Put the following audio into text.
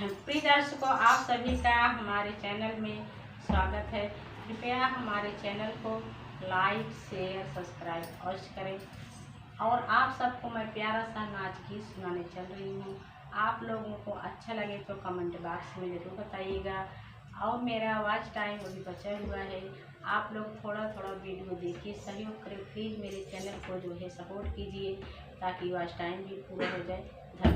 प्रिय दर्शकों, आप सभी का हमारे चैनल में स्वागत है। कृपया हमारे चैनल को लाइक, शेयर, सब्सक्राइब अवश्य करें। और आप सबको मैं प्यारा सा नाच गीत सुनाने चल रही हूँ। आप लोगों को अच्छा लगे तो कमेंट बॉक्स में ज़रूर बताइएगा। और मेरा वॉच टाइम अभी बचा हुआ है, आप लोग थोड़ा थोड़ा वीडियो देखिए, सहयोग करें। प्लीज़ मेरे चैनल को जो है सपोर्ट कीजिए ताकि वॉच टाइम भी पूरा हो जाए।